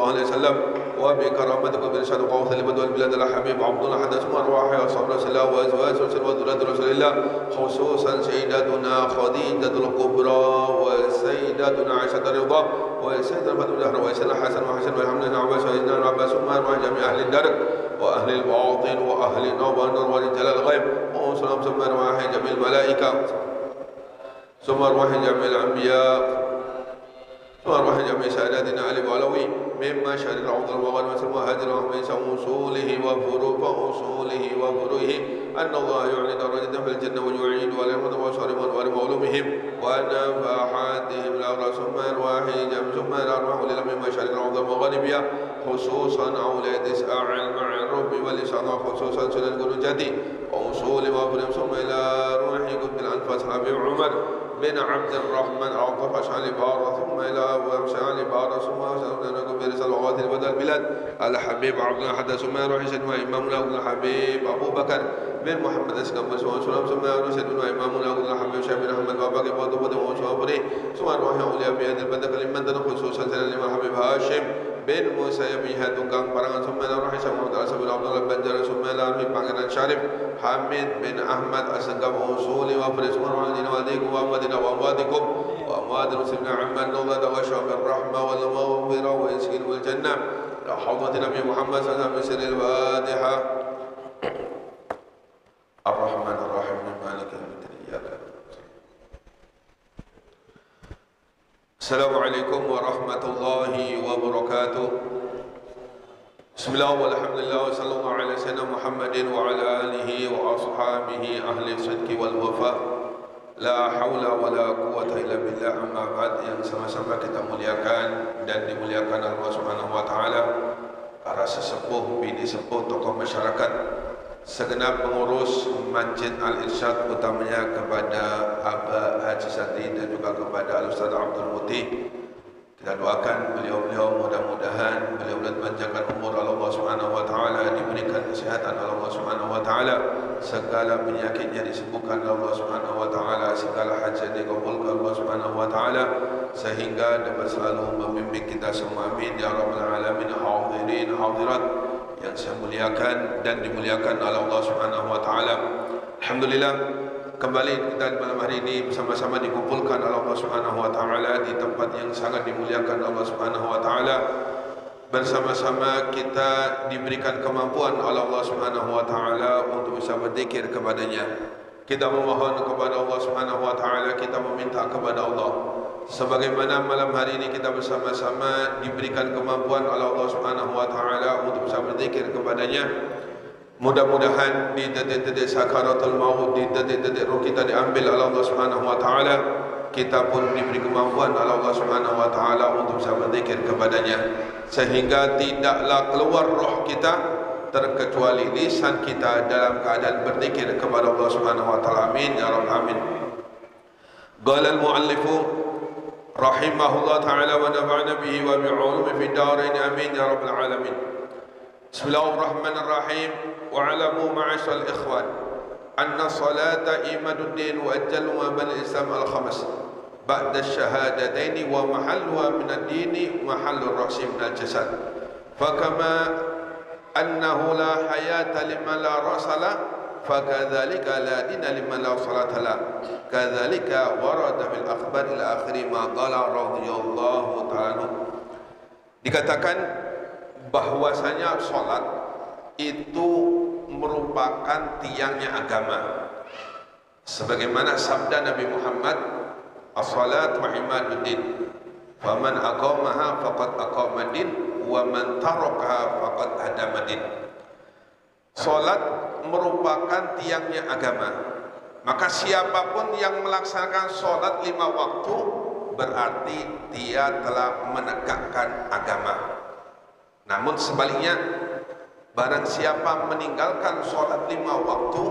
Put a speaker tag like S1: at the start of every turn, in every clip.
S1: عليه وسلم وبكرامتك وبرسالة قوة لبدو البلاد الحبيب عبد الله حدث أرواح وصحبه رسول الله وأزواج رسول وذرية رسول الله خصوصا سيدتنا خديجة الكبرى وسيدتنا عائشة الرضا وسيدنا فاطمة الزهراء وسيدنا حسن وحسن والحمد لله عباس وسيدنا العباس ثم جميع أهل الدرك وأهل الباطن وأهل النور ورجال الغيب وسلام ثم أرواح جميع الملائكة ثم أرواح جميع الأنبياء ثم أرواح جميع ساداتنا علي وعلوي مما شهد العوض المغانم وهاجر وحميس وصوله وفروه أن الله يعني درجة في الجنة ويعيد ولمن وصارم ولمعلومهم ونفحاتهم الأغرى ثم أرواح جميع ثم أرواح للم شهد العوض المغانم خصوصا أولاد إسعى المعروف ولسان خصوصا سنن قنجتي وأصول وفرم ثم إلى روح قطب الأنفاس حبيب عمر بن عبد الرحمن عطف شعل بارة ثم إلى شعل بارة ثم برسال وغاث البدر البلاد الحبيب عبد الله حدث ثم روح سيدنا إمامنا الحبيب أبو بكر بن محمد أسكن بن سلام ثم روح سيدنا إمامنا الحبيب شيخ بن أحمد بابا كبار دبد وشوابري ثم روح أولياء بهذا البلد كلمة خصوصا سيدنا الحبيب هاشم بن موسى يبيها تكان فرعان ثم روح سيدنا محمد أسد عبد الله بن جرس ثم روح بانغران شارف حميد بن أحمد أسكن أصولي وفرس مرحلين والديكم وأمدنا وأمواتكم وأموات المسلمين عمان الله وشعب الرحمة والمغفرة ويسكن والجنة لا حوضة نبي محمد صلى الله عليه وسلم الفاتحة الرحمن الرحيم مالك يوم الدين إياك السلام عليكم ورحمة الله وبركاته بسم الله والحمد لله وصلى الله على سيدنا محمد وعلى آله وأصحابه أهل الصدق والوفاء La haula wala quwwata illa billah. Amma ba'd, yang sama-sama kita muliakan dan dimuliakan Allah Subhanahu wa taala, para sesepuh, bini sepuh, tokoh masyarakat, segenap pengurus Masjid Al-Irsyad, utamanya kepada Aba Haji Sati dan juga kepada Al-Ustaz Abdul Muti. Kita doakan beliau-beliau mudah-mudahan beliau dipanjangkan umur Allah Subhanahu wa taala, diberikan kesehatan Allah Subhanahu wa taala, segala penyakitnya disembuhkan Allah Subhanahu wa taala, segala hajat dikabulkan Allah Subhanahu wa taala, sehingga dapat selalu membimbing kita semua. Amin ya rabbal alamin. Hadirin hadirat yang saya muliakan dan dimuliakan oleh Allah Subhanahu wa taala. Alhamdulillah, kembali kita malam hari ini bersama-sama dikumpulkan oleh Allah Subhanahu wa taala di tempat yang sangat dimuliakan Allah Subhanahu wa taala. Bersama-sama kita diberikan kemampuan oleh Allah Subhanahu wa taala untuk bisa berzikir kepadanya. Kita memohon kepada Allah Subhanahu wa taala, kita meminta kepada Allah. Sebagaimana malam hari ini kita bersama-sama diberikan kemampuan oleh Allah Subhanahu wa taala untuk bisa berzikir kepadanya. Mudah-mudahan di detik-detik sakaratul maut, di detik-detik roh kita diambil oleh Allah Subhanahu wa taala, kita pun diberi kemampuan oleh Allah Subhanahu wa taala untuk bisa berzikir kepadanya, sehingga tidaklah keluar roh kita terkecuali lisan kita dalam keadaan berzikir kepada Allah Subhanahu wa taala. Amin ya rabbal alamin. Qala al-muallifu rahimahullah taala wa nafa'ana bihi wa bi'ulumihi fid darain. Amin ya rabbal alamin. Bismillahirrahmanirrahim. Wa'alamu ma'asyal ikhwan anna salata imaduddin wa ajallu ma bal islam al-khamas ba'da syahadataini wa mahalluha min ad-dini mahallur ra'si min al-jasad, fakama annahu la hayata liman la rasala fakadzalika la dina liman la salata la, kadzalika warada bil akhbar ila akhiri ma qala radhiyallahu ta'ala. Dikatakan bahwasanya salat itu merupakan tiangnya agama, sebagaimana sabda Nabi Muhammad, as-salatu imaduddin, faman aqamaha faqad aqamadin wa man tarakaha faqad hadamadin. Salat merupakan tiangnya agama, maka siapapun yang melaksanakan salat 5 waktu berarti dia telah menegakkan agama. Namun sebaliknya, barang siapa meninggalkan sholat 5 waktu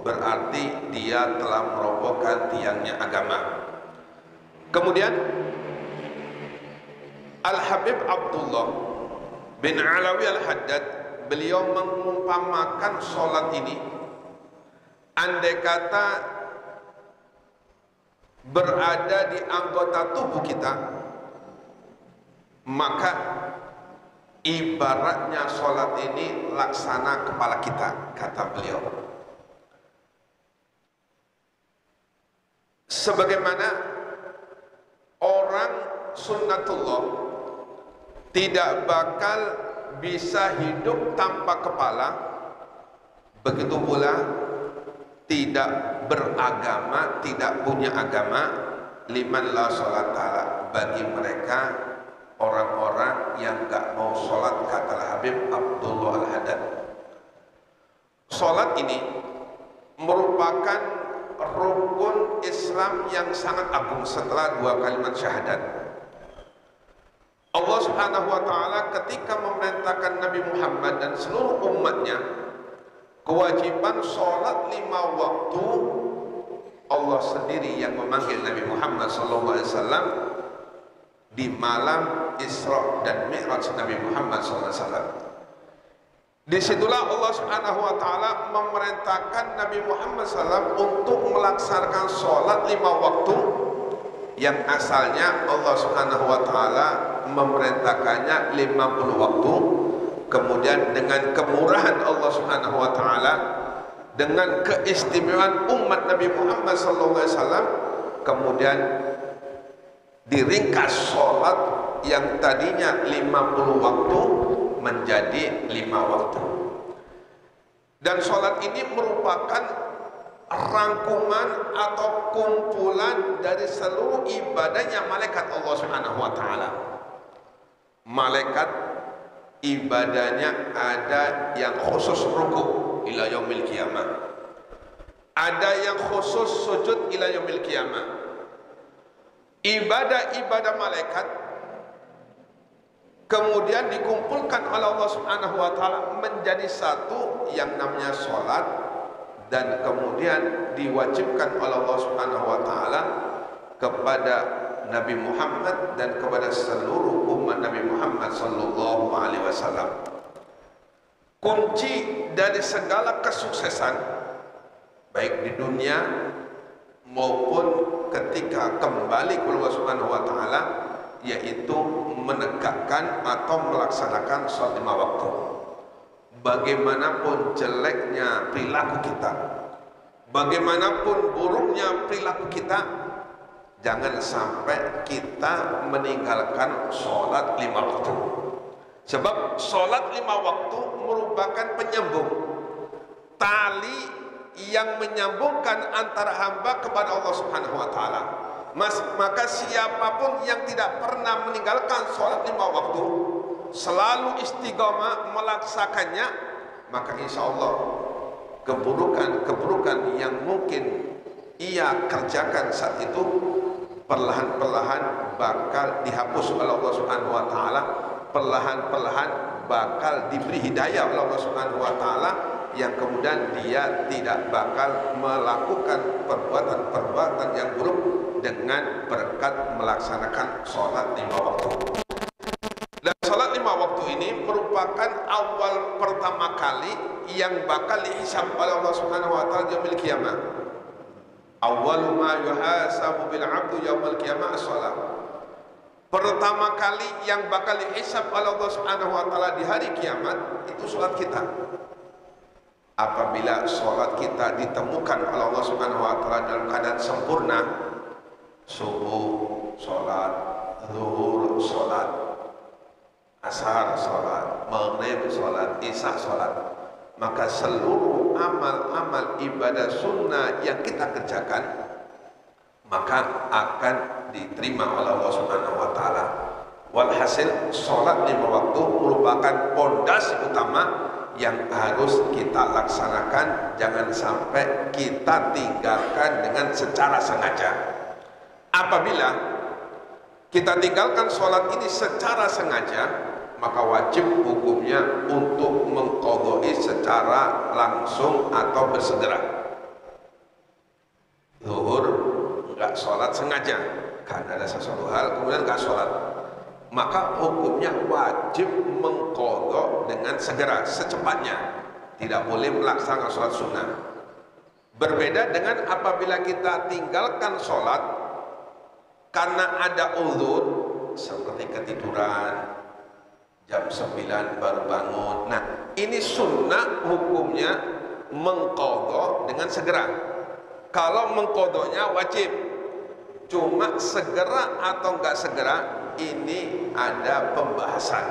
S1: berarti dia telah merobohkan tiangnya agama. Kemudian Al-Habib Abdullah bin Alawi Al-Haddad, beliau mengumpamakan sholat ini, andai kata berada di anggota tubuh kita, maka ibaratnya sholat ini laksana kepala kita, kata beliau. Sebagaimana orang sunnatullah tidak bakal bisa hidup tanpa kepala, begitu pula tidak beragama, tidak punya agama, liman la sholat ta'ala, bagi mereka orang-orang yang gak mau sholat, kata Habib Abdullah Al-Haddad. Sholat ini merupakan rukun Islam yang sangat agung setelah dua kalimat syahadat. Allah Subhanahu wa ta'ala ketika memerintahkan Nabi Muhammad dan seluruh umatnya kewajiban sholat 5 waktu, Allah sendiri yang memanggil Nabi Muhammad SAW di malam Isra dan Mi'raj Nabi Muhammad SAW. Disitulah Allah Subhanahu wa ta'ala memerintahkan Nabi Muhammad SAW untuk melaksanakan sholat 5 waktu yang asalnya Allah Subhanahu wa ta'ala memerintahkannya 50 waktu. Kemudian dengan kemurahan Allah Subhanahu wa ta'ala, dengan keistimewaan umat Nabi Muhammad SAW, kemudian diringkas sholat yang tadinya 50 waktu menjadi 5 waktu. Dan sholat ini merupakan rangkuman atau kumpulan dari seluruh ibadahnya malaikat Allah Subhanahu wa ta'ala. Malaikat ibadahnya ada yang khusus ruku ila yaumil qiyamah, ada yang khusus sujud ila yaumil qiyamah. Ibadah-ibadah malaikat kemudian dikumpulkan oleh Allah Subhanahu wa ta'ala menjadi satu yang namanya sholat, dan kemudian diwajibkan oleh Allah Subhanahu wa ta'ala kepada Nabi Muhammad dan kepada seluruh umat Nabi Muhammad sallallahu alaihi wasallam. Kunci dari segala kesuksesan baik di dunia maupun ketika kembali ke Allah Subhanahu wa ta'ala, yaitu menegakkan atau melaksanakan sholat 5 waktu. Bagaimanapun jeleknya perilaku kita, bagaimanapun buruknya perilaku kita, jangan sampai kita meninggalkan sholat 5 waktu. Sebab sholat 5 waktu merupakan penyambung, tali yang menyambungkan antara hamba kepada Allah Subhanahu wa ta'ala. Maka siapapun yang tidak pernah meninggalkan sholat 5 waktu, selalu istiqomah melaksakannya, maka insya Allah keburukan-keburukan yang mungkin ia kerjakan saat itu perlahan-perlahan bakal dihapus oleh Allah Subhanahu wa ta'ala, perlahan-perlahan bakal diberi hidayah oleh Allah Subhanahu wa ta'ala, yang kemudian dia tidak bakal melakukan perbuatan-perbuatan yang buruk dengan berkat melaksanakan sholat 5 waktu. Dan sholat 5 waktu ini merupakan awal pertama kali yang bakal dihisab oleh Allah Subhanahu wa ta'ala yaumil qiyamah. Awwalu ma yuhasabu bil 'abdu yaumil qiyamah as-shalah. Pertama kali yang bakal dihisab oleh Allah Subhanahu wa ta'ala di hari kiamat itu sholat kita. Apabila sholat kita ditemukan oleh Allah Subhanahu wa ta'ala dalam keadaan sempurna, subuh sholat, zuhur sholat, asar sholat, maghrib sholat, isya sholat, maka seluruh amal-amal ibadah sunnah yang kita kerjakan maka akan diterima oleh Allah Subhanahu wa ta'ala. Walhasil sholat 5 waktu merupakan pondasi utama yang harus kita laksanakan, jangan sampai kita tinggalkan dengan secara sengaja. Apabila kita tinggalkan sholat ini secara sengaja, maka wajib hukumnya untuk mengqadai secara langsung atau bersegera. Zuhur enggak sholat sengaja karena ada sesuatu hal, kemudian enggak sholat, maka hukumnya wajib mengqadha dengan segera, secepatnya. Tidak boleh melaksanakan sholat sunnah. Berbeda dengan apabila kita tinggalkan sholat karena ada uzur seperti ketiduran, jam 9 baru bangun. Nah, ini sunnah hukumnya mengqadha dengan segera. Kalau mengqadhanya wajib. Cuma segera atau enggak segera ini ada pembahasan.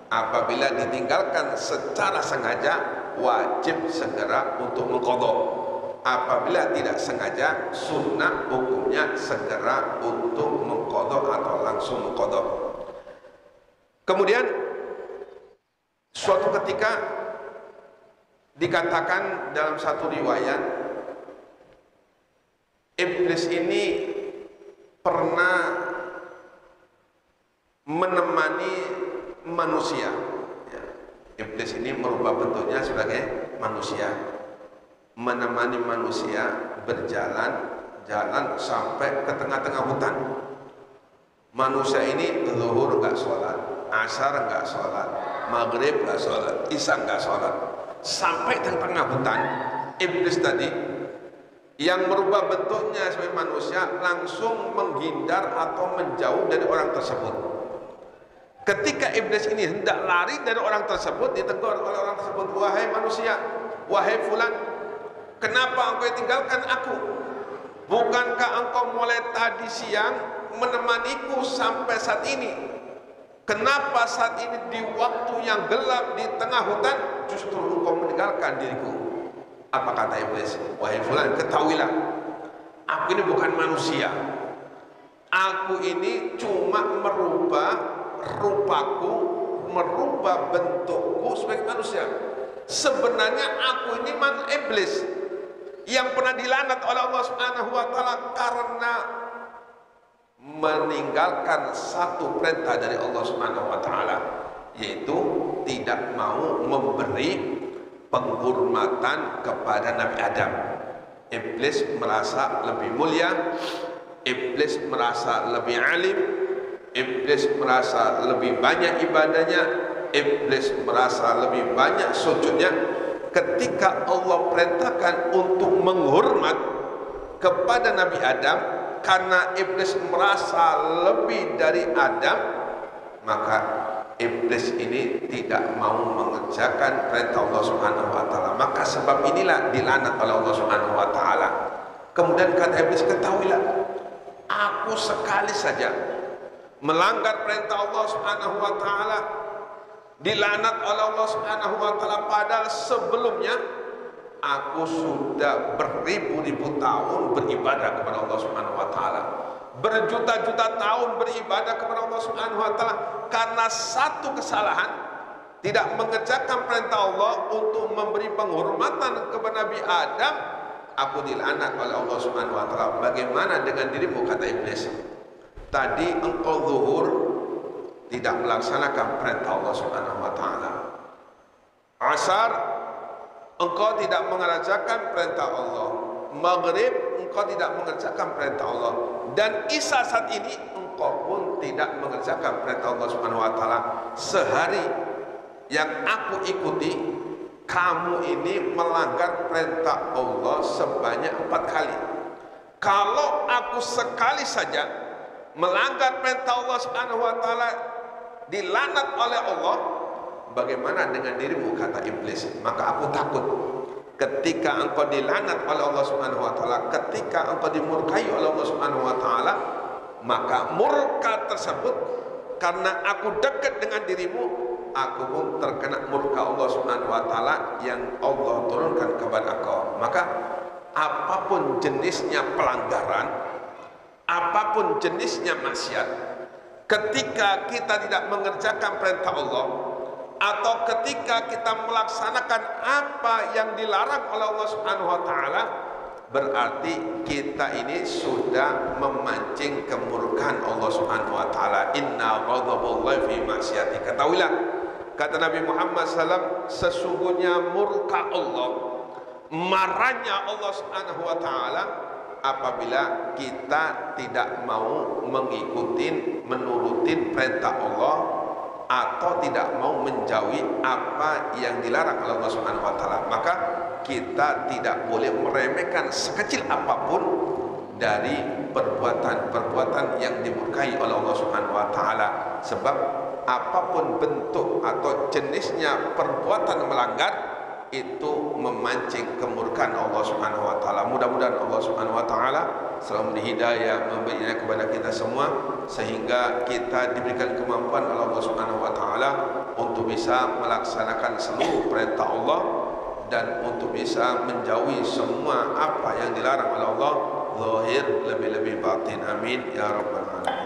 S1: Apabila ditinggalkan secara sengaja wajib segera untuk mengqadha. Apabila tidak sengaja sunnah hukumnya segera untuk mengqadha atau langsung mengqadha. Kemudian suatu ketika dikatakan dalam satu riwayat, iblis ini pernah menemani manusia. Iblis ini merubah bentuknya sebagai manusia, menemani manusia berjalan sampai ke tengah-tengah hutan. Manusia ini zuhur nggak sholat, asar nggak sholat, maghrib nggak sholat, isya nggak sholat, sampai di tengah hutan. Iblis tadi yang merubah bentuknya sebagai manusia langsung menghindar atau menjauh dari orang tersebut. Ketika iblis ini hendak lari dari orang tersebut, ditegur oleh orang tersebut, wahai manusia, wahai fulan, kenapa engkau tinggalkan aku? Bukankah engkau mulai tadi siang menemaniku sampai saat ini? Kenapa saat ini di waktu yang gelap di tengah hutan justru engkau meninggalkan diriku? Apa kata iblis? Wahai fulan, ketahuilah, aku ini bukan manusia. Aku ini cuma merubah rupaku, merubah bentukku sebagai manusia. Sebenarnya aku ini iblis yang pernah dilaknat oleh Allah Subhanahu wa taala karena meninggalkan satu perintah dari Allah Subhanahu wa taala, yaitu tidak mau memberi penghormatan kepada Nabi Adam. Iblis merasa lebih mulia, iblis merasa lebih alim, iblis merasa lebih banyak ibadahnya, iblis merasa lebih banyak sujudnya. Ketika Allah perintahkan untuk menghormat kepada Nabi Adam, karena iblis merasa lebih dari Adam, maka iblis ini tidak mau mengerjakan perintah Allah Subhanahu wa taala. Maka sebab inilah dilaknat oleh Allah Subhanahu wa taala. Kemudian kata iblis, ketahuilah, aku sekali saja melanggar perintah Allah Subhanahu wa taala, dilaknat oleh Allah Subhanahu wa taala, padahal sebelumnya aku sudah beribu-ribu tahun beribadah kepada Allah Subhanahu wa taala. Berjuta-juta tahun beribadah kepada Allah Subhanahu wa taala, karena satu kesalahan tidak mengerjakan perintah Allah untuk memberi penghormatan kepada Nabi Adam, aku dilaknat oleh Allah Subhanahu wa taala. Bagaimana dengan dirimu, kata iblis? Tadi engkau zuhur tidak melaksanakan perintah Allah Subhanahu wa taala. Asar engkau tidak mengerjakan perintah Allah. Maghrib engkau tidak mengerjakan perintah Allah. Dan isya saat ini engkau pun tidak mengerjakan perintah Allah Subhanahu wa taala. Sehari yang aku ikuti, kamu ini melanggar perintah Allah sebanyak 4 kali. Kalau aku sekali saja melanggar perintah Allah Subhanahu wa taala, dilaknat oleh Allah, bagaimana dengan dirimu, kata iblis? Maka aku takut ketika engkau dilaknat oleh Allah Subhanahu wa taala, ketika engkau dimurkai oleh Allah Subhanahu wa taala, maka murka tersebut karena aku dekat dengan dirimu, aku pun terkena murka Allah Subhanahu wa taala yang Allah turunkan kepada engkau. Maka apapun jenisnya pelanggaran, apapun jenisnya maksiat, ketika kita tidak mengerjakan perintah Allah, atau ketika kita melaksanakan apa yang dilarang oleh Allah Subhanahu wa taala, berarti kita ini sudah memancing kemurkaan Allah Subhanahu wa taala. Inna ghadaballahi fi maksiati. Ketahuilah, kata Nabi Muhammad SAW, sesungguhnya murka Allah, marahnya Allah Subhanahu wa taala apabila kita tidak mau mengikuti, menurutin perintah Allah, atau tidak mau menjauhi apa yang dilarang oleh Allah Subhanahu wa taala. Maka kita tidak boleh meremehkan sekecil apapun dari perbuatan-perbuatan yang dimurkai oleh Allah Subhanahu wa taala. Sebab apapun bentuk atau jenisnya perbuatan melanggar itu memancing kemurkaan Allah Subhanahu wa taala. Mudah-mudahan Allah Subhanahu wa taala selalu memberi hidayah, memberi hidayah kepada kita semua sehingga kita diberikan kemampuan oleh Allah Subhanahu wa taala untuk bisa melaksanakan seluruh perintah Allah dan untuk bisa menjauhi semua apa yang dilarang oleh Allah, zahir lebih-lebih batin. Amin ya rabbal alamin.